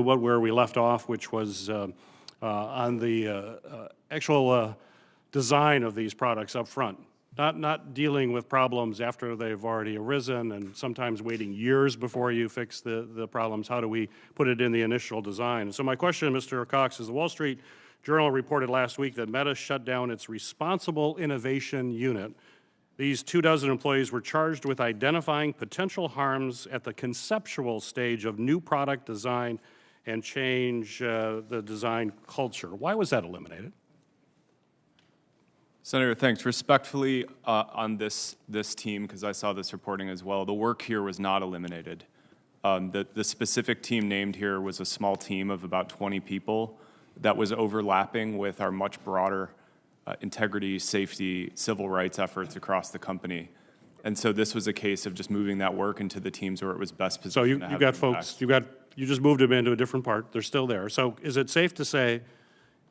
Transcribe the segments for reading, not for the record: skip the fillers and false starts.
where we left off, which was on the actual design of these products up front. Not dealing with problems after they've already arisen and sometimes waiting years before you fix the problems. How do we put it in the initial design? So my question, Mr. Cox, is the Wall Street Journal reported last week that Meta shut down its Responsible Innovation Unit. These 24 employees were charged with identifying potential harms at the conceptual stage of new product design and change the design culture. Why was that eliminated? Senator, thanks. Respectfully, on this team, because I saw this reporting as well, the work here was not eliminated. The specific team named here was a small team of about 20 people that was overlapping with our much broader integrity, safety, civil rights efforts across the company. And so this was a case of just moving that work into the teams where it was best positioned. So you got folks, you just moved them into a different part. They're still there. So is it safe to say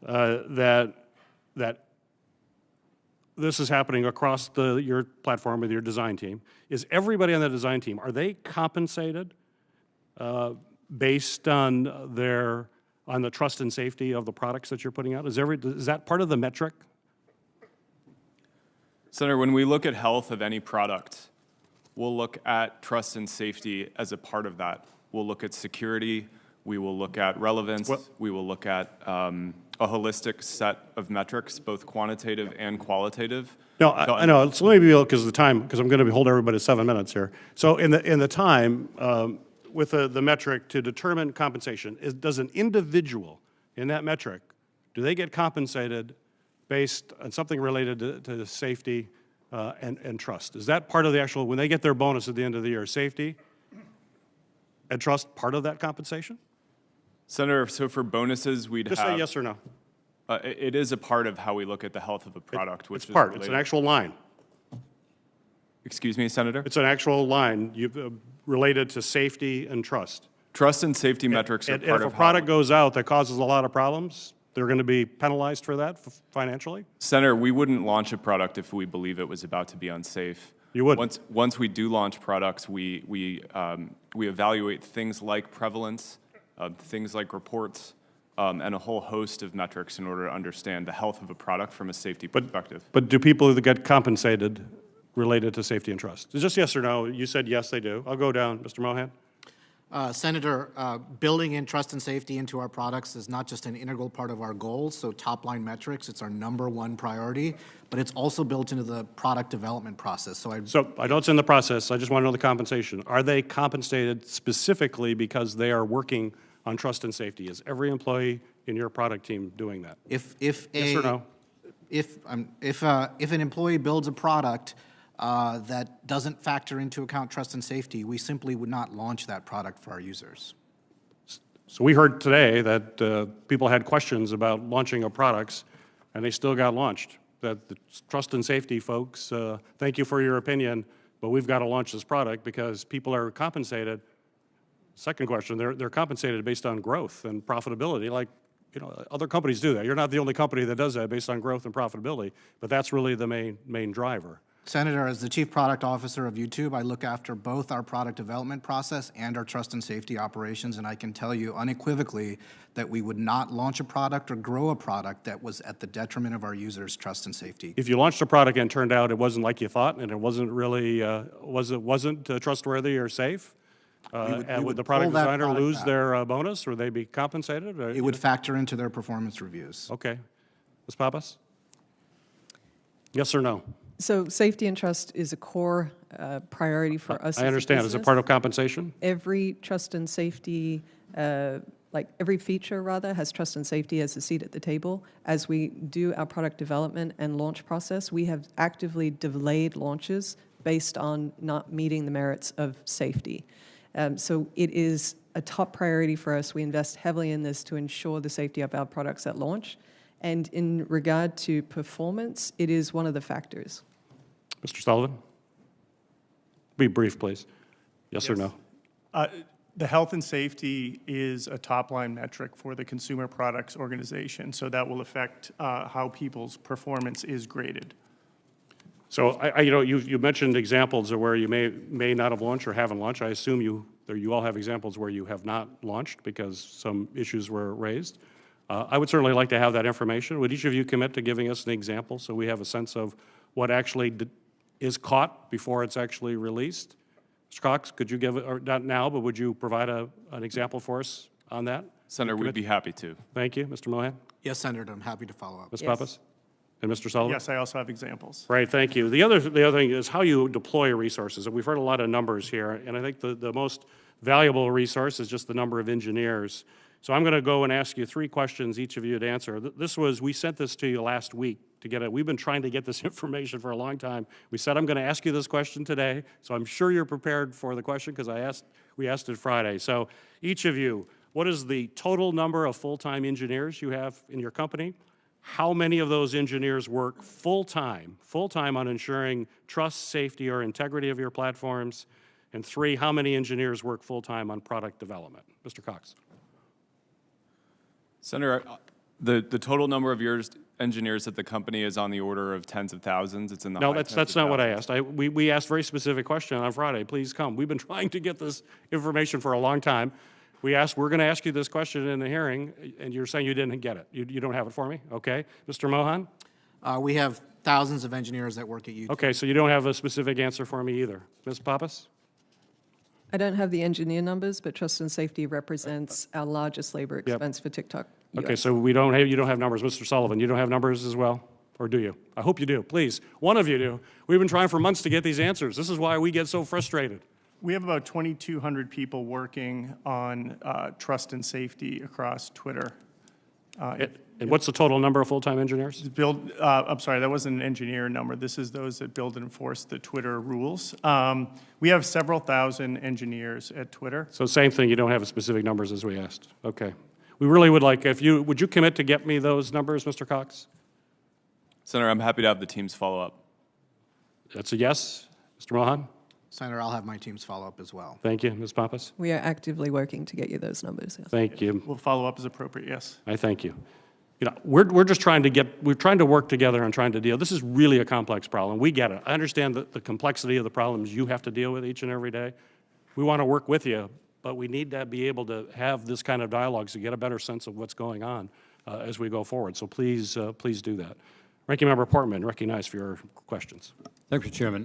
that this is happening across your platform with your design team? Is everybody on the design team, are they compensated based on the trust and safety of the products that you're putting out? Is that part of the metric? Senator, when we look at health of any product, we'll look at trust and safety as a part of that. We'll look at security, we will look at relevance, we will look at a holistic set of metrics, both quantitative and qualitative. No, I know. So let me be because of the time, because I'm going to hold everybody 7 minutes here. So in the time, with the metric to determine compensation, does an individual in that metric, do they get compensated based on something related to safety and trust? Is that part of the actual, when they get their bonus at the end of the year, safety and trust part of that compensation? Senator, so for bonuses, we'd Just say yes or no. It is a part of how we look at the health of a product. It's part. It's an actual line. Excuse me, Senator? It's an actual line related to safety and trust. Trust and safety metrics are part of how... And if a product goes out that causes a lot of problems, they're going to be penalized for that financially? Senator, we wouldn't launch a product if we believe it was about to be unsafe. You wouldn't? Once we do launch products, we evaluate things like prevalence, things like reports, and a whole host of metrics in order to understand the health of a product from a safety perspective. But do people that get compensated related to safety and trust? It's just yes or no. You said yes, they do. I'll go down. Mr. Mohan? Senator, building in trust and safety into our products is not just an integral part of our goals, so top-line metrics, it's our #1 priority, but it's also built into the product development process. So I know it's in the process. I just want to know the compensation. Are they compensated specifically because they are working on trust and safety? Is every employee in your product team doing that? Yes or no? If an employee builds a product that doesn't factor into account trust and safety, we simply would not launch that product for our users. So we heard today that people had questions about launching of products, and they still got launched. That the trust and safety folks, thank you for your opinion, but we've got to launch this product because people are compensated. Second question, they're compensated based on growth and profitability, like other companies do that. You're not the only company that does that based on growth and profitability, but that's really the main driver. Senator, as the Chief Product Officer of YouTube, I look after both our product development process and our trust and safety operations, and I can tell you unequivocally that we would not launch a product or grow a product that was at the detriment of our users' trust and safety. If you launched a product and it turned out it wasn't like you thought and it wasn't really, wasn't trustworthy or safe, would the product designer lose their bonus? Would they be compensated? It would factor into their performance reviews. Okay. Ms. Pappas? Yes or no? So safety and trust is a core priority for us. I understand. Is it part of compensation? Every trust and safety, like every feature rather, has trust and safety as a seat at the table. As we do our product development and launch process, we have actively delayed launches based on not meeting the merits of safety. So it is a top priority for us. We invest heavily in this to ensure the safety of our products at launch. And in regard to performance, it is one of the factors. Mr. Sullivan? Be brief, please. Yes or no? The health and safety is a top-line metric for the consumer products organization, so that will affect how people's performance is graded. So, you mentioned examples of where you may not have launched or haven't launched. I assume you There, you all have examples where you have not launched because some issues were raised. I would certainly like to have that information. Would each of you commit to giving us an example so we have a sense of what actually is caught before it's actually released? Mr. Cox, could you give, or not now, but would you provide an example for us on that? Senator, we'd be happy to. Thank you. Mr. Mohan? Yes, Senator, I'm happy to follow up. Ms. Pappas? And Mr. Sullivan? Yes, I also have examples. Right, thank you. The other thing is how you deploy resources. And we've heard a lot of numbers here, and I think the most valuable resource is just the number of engineers. So I'm going to go and ask you 3 questions, each of you to answer. We sent this to you last week to get it. We've been trying to get this information for a long time. We said I'm going to ask you this question today, so I'm sure you're prepared for the question because we asked it Friday. So each of you, what is the total number of full-time engineers you have in your company? How many of those engineers work full-time on ensuring trust, safety, or integrity of your platforms? And 3, how many engineers work full-time on product development? Mr. Cox. Senator, the total number of engineers at the company is on the order of tens of thousands. It's in the No, high that's tens of not what I thousands. asked. We asked a very specific question on Friday. Please come. We've been trying to get this information for a long time. We're going to ask you this question in the hearing, and you're saying you didn't get it. You don't have it for me? Okay. Mr. Mohan? We have thousands of engineers that work at YouTube. Okay, so you don't have a specific answer for me either. Ms. Pappas? I don't have the engineer numbers, but trust and safety represents our largest labor expense for TikTok. Okay, US. so you don't have numbers. Mr. Sullivan, you don't have numbers as well? Or do you? I hope you do. Please, one of you do. We've been trying for months to get these answers. This is why we get so frustrated. We have about 2,200 people working on trust and safety across Twitter. And what's the total number of full-time engineers? I'm sorry, that wasn't an engineer number. This is those that build and enforce the Twitter rules. We have several thousand engineers at Twitter. So same thing, you don't have specific numbers as we asked. Okay. We really would like, would you commit to get me those numbers, Mr. Cox? Senator, I'm happy to have the teams follow up. That's a yes. Mr. Mohan? Senator, I'll have my teams follow up as well. Thank you. Ms. Pappas? We are actively working to get you those numbers. Yes. Thank you. We'll follow up as appropriate, yes. I thank you. You know, we're just trying to work together and trying to deal. This is really a complex problem. We get it. I understand the complexity of the problems you have to deal with each and every day. We want to work with you, but we need to be able to have this kind of dialogue to get a better sense of what's going on as we go forward. So please do that. Ranking Member Portman, recognized for your questions. Thank you, Chairman.